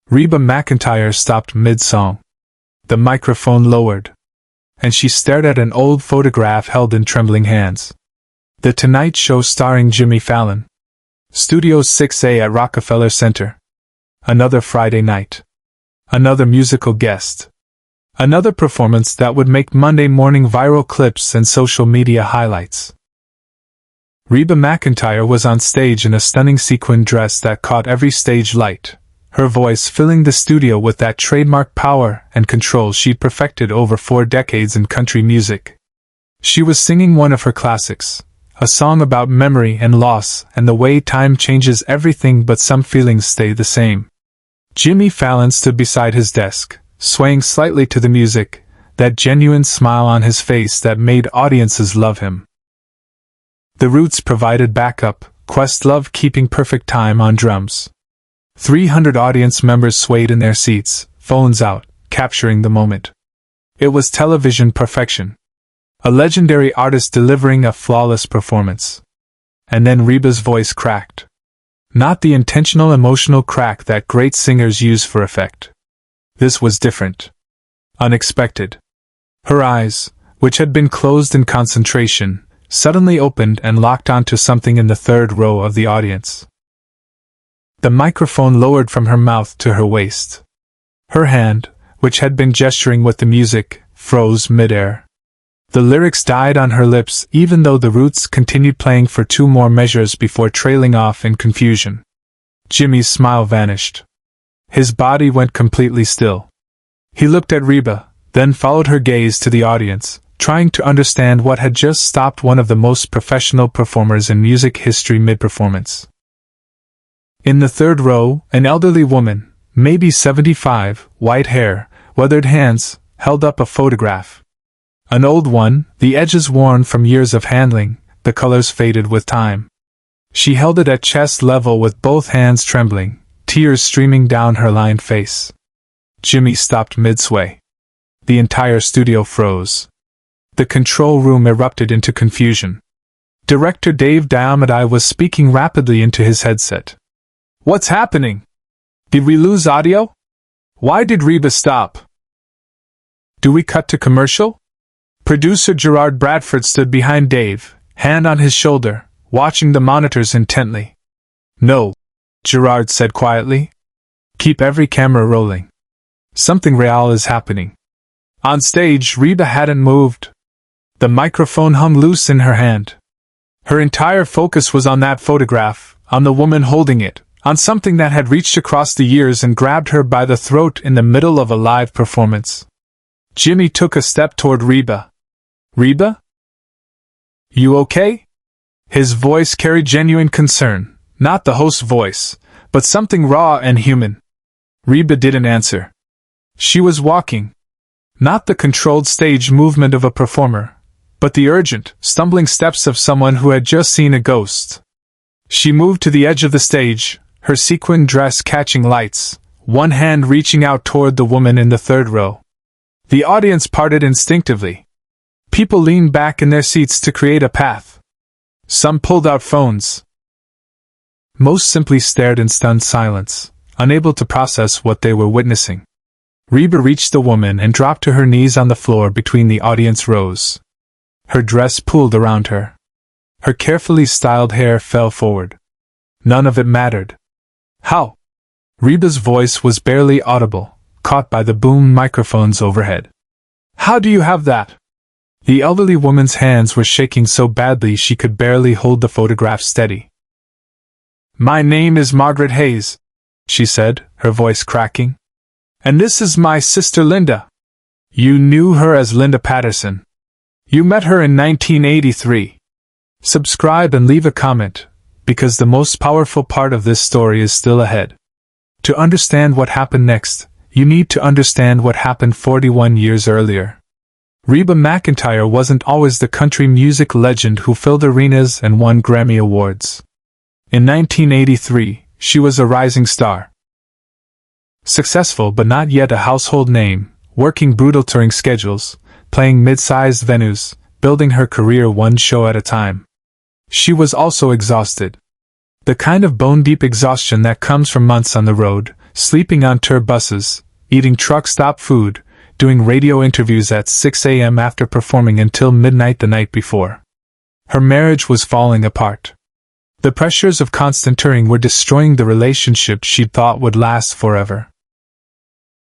Reba McEntire stopped mid-song. The microphone lowered, and she stared at an old photograph held in trembling hands. The Tonight Show starring Jimmy Fallon. Studio 6A at Rockefeller Center. Another Friday night. Another musical guest. Another performance that would make Monday morning viral clips and social media highlights. Reba McEntire was on stage in a stunning sequin dress that caught every stage light, her voice filling the studio with that trademark power and control she'd perfected over 4 decades in country music. She was singing one of her classics, a song about memory and loss and the way time changes everything but some feelings stay the same. Jimmy Fallon stood beside his desk, swaying slightly to the music, that genuine smile on his face that made audiences love him. The Roots provided backup, Questlove keeping perfect time on drums. 300 audience members swayed in their seats, phones out, capturing the moment. It was television perfection. A legendary artist delivering a flawless performance. And then Reba's voice cracked. Not the intentional emotional crack that great singers use for effect. This was different. Unexpected. Her eyes, which had been closed in concentration, suddenly opened and locked onto something in the third row of the audience. The microphone lowered from her mouth to her waist. Her hand, which had been gesturing with the music, froze midair. The lyrics died on her lips even though the Roots continued playing for 2 more measures before trailing off in confusion. Jimmy's smile vanished. His body went completely still. He looked at Reba, then followed her gaze to the audience, trying to understand what had just stopped one of the most professional performers in music history mid-performance. In the third row, an elderly woman, maybe 75, white hair, weathered hands, held up a photograph. An old one, the edges worn from years of handling, the colors faded with time. She held it at chest level with both hands trembling, tears streaming down her lined face. Jimmy stopped mid-sway. The entire studio froze. The control room erupted into confusion. Director Dave Diamadi was speaking rapidly into his headset. "What's happening? Did we lose audio? Why did Reba stop? Do we cut to commercial?" Producer Gerard Bradford stood behind Dave, hand on his shoulder, watching the monitors intently. "No," Gerard said quietly. "Keep every camera rolling. Something real is happening." On stage, Reba hadn't moved. The microphone hung loose in her hand. Her entire focus was on that photograph, on the woman holding it, on something that had reached across the years and grabbed her by the throat in the middle of a live performance. Jimmy took a step toward Reba. "Reba? You okay?" His voice carried genuine concern, not the host's voice, but something raw and human. Reba didn't answer. She was walking. Not the controlled stage movement of a performer, but the urgent, stumbling steps of someone who had just seen a ghost. She moved to the edge of the stage, her sequin dress catching lights, one hand reaching out toward the woman in the third row. The audience parted instinctively. People leaned back in their seats to create a path. Some pulled out phones. Most simply stared in stunned silence, unable to process what they were witnessing. Reba reached the woman and dropped to her knees on the floor between the audience rows. Her dress pulled around her. Her carefully styled hair fell forward. None of it mattered. "How?" Reba's voice was barely audible, caught by the boom microphones overhead. "How do you have that?" The elderly woman's hands were shaking so badly she could barely hold the photograph steady. "My name is Margaret Hayes," she said, her voice cracking. "And this is my sister Linda. You knew her as Linda Patterson. You met her in 1983. Subscribe and leave a comment, because the most powerful part of this story is still ahead. To understand what happened next, you need to understand what happened 41 years earlier. Reba McEntire wasn't always the country music legend who filled arenas and won Grammy Awards. In 1983, she was a rising star. Successful but not yet a household name, working brutal touring schedules, playing mid-sized venues, building her career one show at a time. She was also exhausted. The kind of bone-deep exhaustion that comes from months on the road, sleeping on tour buses, eating truck stop food, doing radio interviews at 6 a.m. after performing until midnight the night before. Her marriage was falling apart. The pressures of constant touring were destroying the relationship she'd thought would last forever.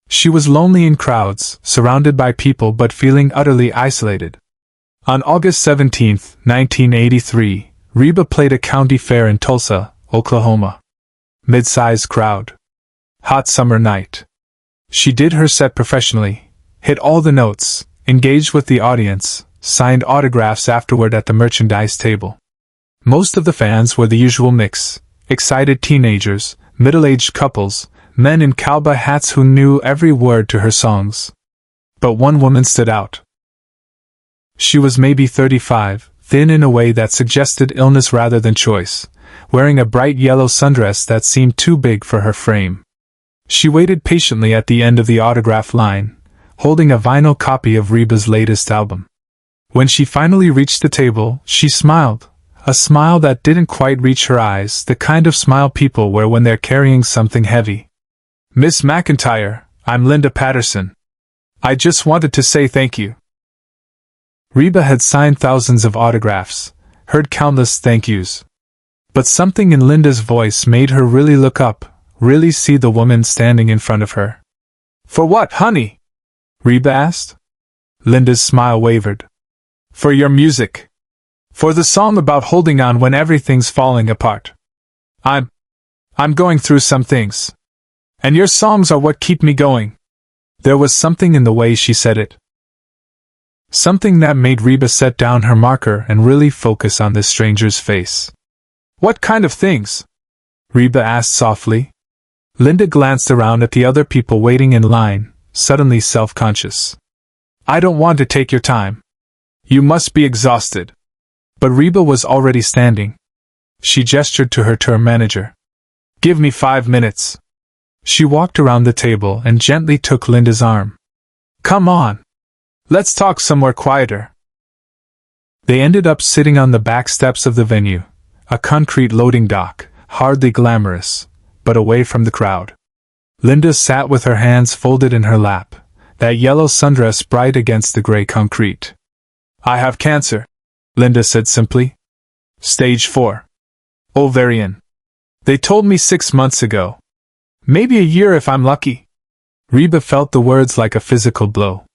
She was lonely in crowds, surrounded by people but feeling utterly isolated. On August 17, 1983, Reba played a county fair in Tulsa, Oklahoma. Mid-sized crowd. Hot summer night. She did her set professionally, hit all the notes, engaged with the audience, signed autographs afterward at the merchandise table. Most of the fans were the usual mix: excited teenagers, middle-aged couples, men in cowboy hats who knew every word to her songs. But one woman stood out. She was maybe 35, thin in a way that suggested illness rather than choice, wearing a bright yellow sundress that seemed too big for her frame. She waited patiently at the end of the autograph line, holding a vinyl copy of Reba's latest album. When she finally reached the table, she smiled, a smile that didn't quite reach her eyes, the kind of smile people wear when they're carrying something heavy. "Miss McEntire, I'm Linda Patterson. I just wanted to say thank you." Reba had signed thousands of autographs, heard countless thank yous. But something in Linda's voice made her really look up, really see the woman standing in front of her. "For what, honey?" Reba asked. Linda's smile wavered. "For your music. For the song about holding on when everything's falling apart. I'm going through some things. And your songs are what keep me going." There was something in the way she said it. Something that made Reba set down her marker and really focus on this stranger's face. "What kind of things?" Reba asked softly. Linda glanced around at the other people waiting in line, suddenly self-conscious. "I don't want to take your time. You must be exhausted." But Reba was already standing. She gestured to her tour manager. "Give me 5 minutes." She walked around the table and gently took Linda's arm. "Come on. Let's talk somewhere quieter." They ended up sitting on the back steps of the venue, a concrete loading dock, hardly glamorous, but away from the crowd. Linda sat with her hands folded in her lap, that yellow sundress bright against the gray concrete. "I have cancer," Linda said simply. "Stage 4. Ovarian. They told me 6 months ago. Maybe a year if I'm lucky." Reba felt the words like a physical blow.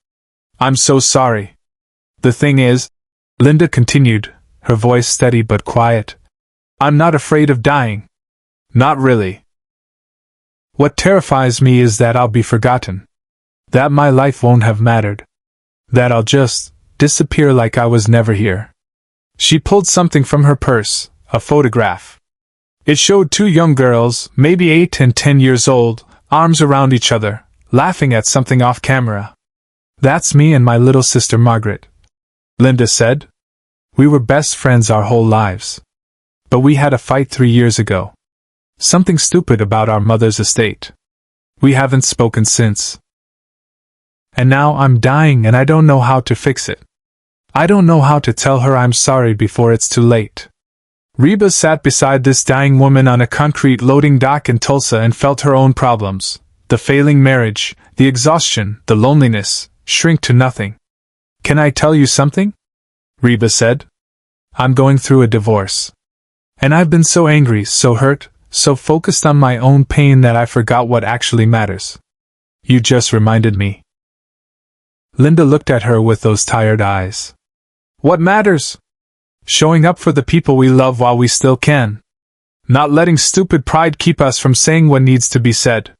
"I'm so sorry. The thing is," Linda continued, her voice steady but quiet, "I'm not afraid of dying. Not really. What terrifies me is that I'll be forgotten. That my life won't have mattered. That I'll just disappear like I was never here." She pulled something from her purse, a photograph. It showed 2 young girls, maybe 8 and 10 years old, arms around each other, laughing at something off camera. "That's me and my little sister Margaret," Linda said. "We were best friends our whole lives. But we had a fight 3 years ago. Something stupid about our mother's estate. We haven't spoken since. And now I'm dying and I don't know how to fix it. I don't know how to tell her I'm sorry before it's too late." Reba sat beside this dying woman on a concrete loading dock in Tulsa and felt her own problems, the failing marriage, the exhaustion, the loneliness, shrink to nothing. "Can I tell you something?" Reba said. "I'm going through a divorce. And I've been so angry, so hurt, so focused on my own pain that I forgot what actually matters. You just reminded me." Linda looked at her with those tired eyes. "What matters? Showing up for the people we love while we still can. Not letting stupid pride keep us from saying what needs to be said."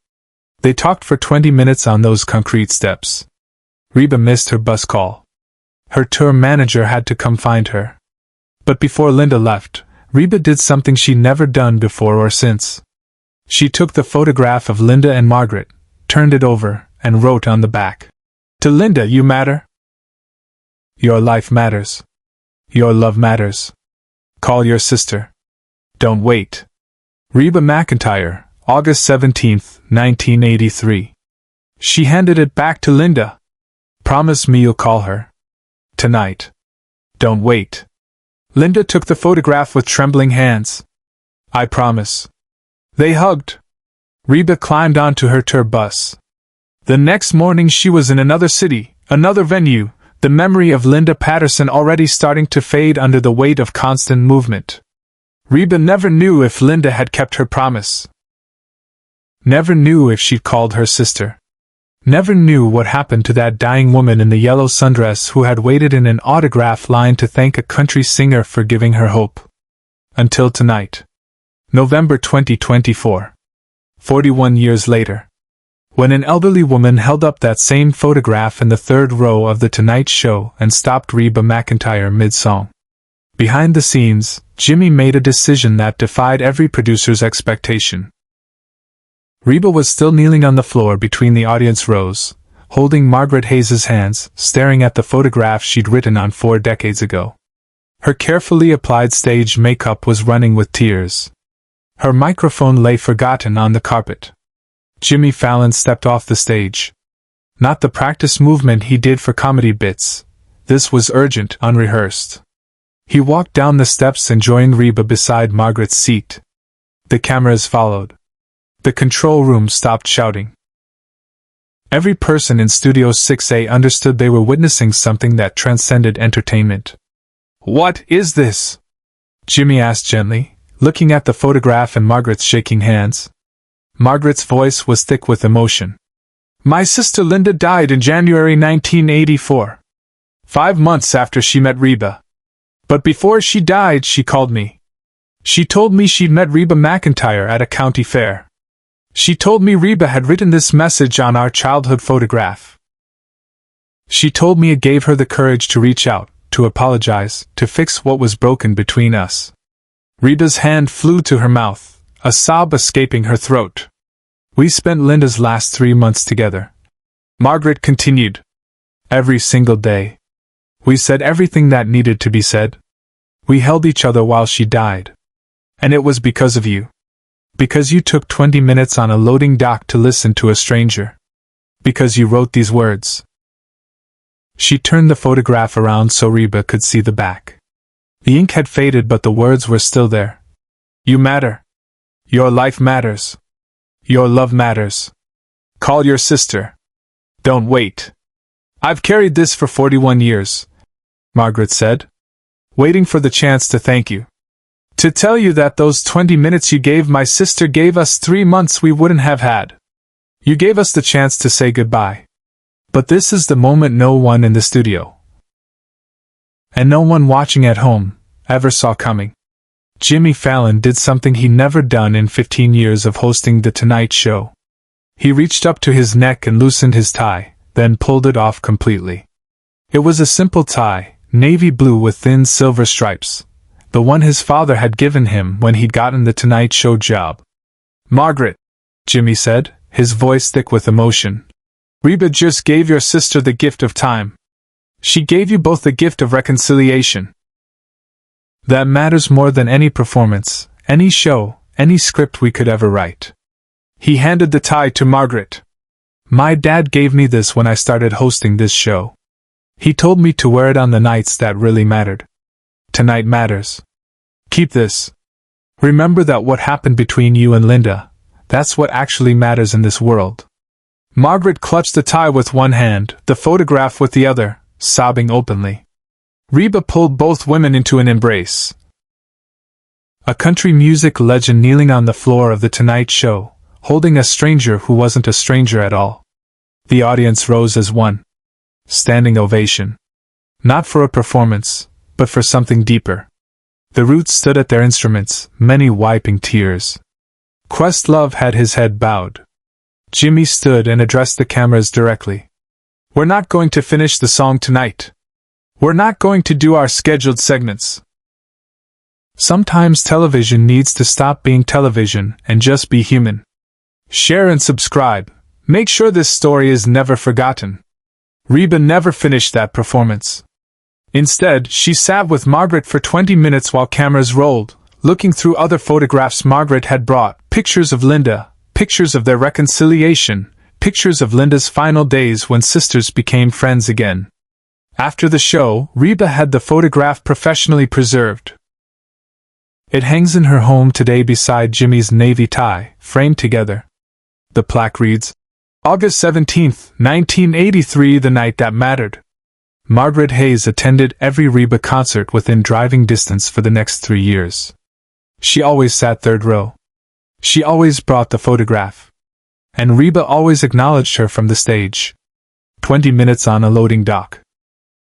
They talked for 20 minutes on those concrete steps. Reba missed her bus call. Her tour manager had to come find her. But before Linda left, Reba did something she'd never done before or since. She took the photograph of Linda and Margaret, turned it over, and wrote on the back, "To Linda, you matter. Your life matters. Your love matters. Call your sister. Don't wait." Reba McEntire, August 17, 1983. She handed it back to Linda. "Promise me you'll call her. Tonight. Don't wait." Linda took the photograph with trembling hands. "I promise." They hugged. Reba climbed onto her tour bus. The next morning she was in another city, another venue, the memory of Linda Patterson already starting to fade under the weight of constant movement. Reba never knew if Linda had kept her promise. Never knew if she'd called her sister. Never knew what happened to that dying woman in the yellow sundress who had waited in an autograph line to thank a country singer for giving her hope. Until tonight. November 2024. 41 years later. When an elderly woman held up that same photograph in the third row of The Tonight Show and stopped Reba McEntire mid-song. Behind the scenes, Jimmy made a decision that defied every producer's expectation. Reba was still kneeling on the floor between the audience rows, holding Margaret Hayes' hands, staring at the photograph she'd written on 4 decades ago. Her carefully applied stage makeup was running with tears. Her microphone lay forgotten on the carpet. Jimmy Fallon stepped off the stage. Not the practice movement he did for comedy bits. This was urgent, unrehearsed. He walked down the steps and joined Reba beside Margaret's seat. The cameras followed. The control room stopped shouting. Every person in Studio 6A understood they were witnessing something that transcended entertainment. "What is this?" Jimmy asked gently, looking at the photograph and Margaret's shaking hands. Margaret's voice was thick with emotion. "My sister Linda died in January 1984. 5 months after she met Reba. But before she died, she called me. She told me she'd met Reba McEntire at a county fair. She told me Reba had written this message on our childhood photograph. She told me it gave her the courage to reach out, to apologize, to fix what was broken between us." Reba's hand flew to her mouth, a sob escaping her throat. "We spent Linda's last 3 months together," Margaret continued. "Every single day. We said everything that needed to be said. We held each other while she died. And it was because of you. Because you took 20 minutes on a loading dock to listen to a stranger. Because you wrote these words." She turned the photograph around so Reba could see the back. The ink had faded but the words were still there. "You matter. Your life matters. Your love matters. Call your sister. Don't wait. I've carried this for 41 years, Margaret said. Waiting for the chance to thank you. To tell you that those 20 minutes you gave my sister gave us 3 months we wouldn't have had. You gave us the chance to say goodbye. But this is the moment no one in the studio, and no one watching at home, ever saw coming. Jimmy Fallon did something he'd never done in 15 years of hosting The Tonight Show. He reached up to his neck and loosened his tie, then pulled it off completely. It was a simple tie, navy blue with thin silver stripes, the one his father had given him when he'd gotten the Tonight Show job. "Margaret," Jimmy said, his voice thick with emotion, "Reba just gave your sister the gift of time. She gave you both the gift of reconciliation. That matters more than any performance, any show, any script we could ever write." He handed the tie to Margaret. "My dad gave me this when I started hosting this show. He told me to wear it on the nights that really mattered. Tonight matters. Keep this. Remember that what happened between you and Linda, that's what actually matters in this world." Margaret clutched the tie with one hand, the photograph with the other, sobbing openly. Reba pulled both women into an embrace. A country music legend kneeling on the floor of The Tonight Show, holding a stranger who wasn't a stranger at all. The audience rose as one. Standing ovation. Not for a performance, but for something deeper. The Roots stood at their instruments, many wiping tears. Questlove had his head bowed. Jimmy stood and addressed the cameras directly. "We're not going to finish the song tonight. We're not going to do our scheduled segments. Sometimes television needs to stop being television and just be human. Share and subscribe. Make sure this story is never forgotten." Reba never finished that performance. Instead, she sat with Margaret for 20 minutes while cameras rolled, looking through other photographs Margaret had brought, pictures of Linda, pictures of their reconciliation, pictures of Linda's final days when sisters became friends again. After the show, Reba had the photograph professionally preserved. It hangs in her home today beside Jimmy's navy tie, framed together. The plaque reads, August 17, 1983, the night that mattered. Margaret Hayes attended every Reba concert within driving distance for the next 3 years. She always sat third row. She always brought the photograph. And Reba always acknowledged her from the stage. 20 minutes on a loading dock.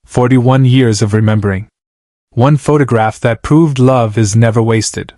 41 years of remembering. One photograph that proved love is never wasted.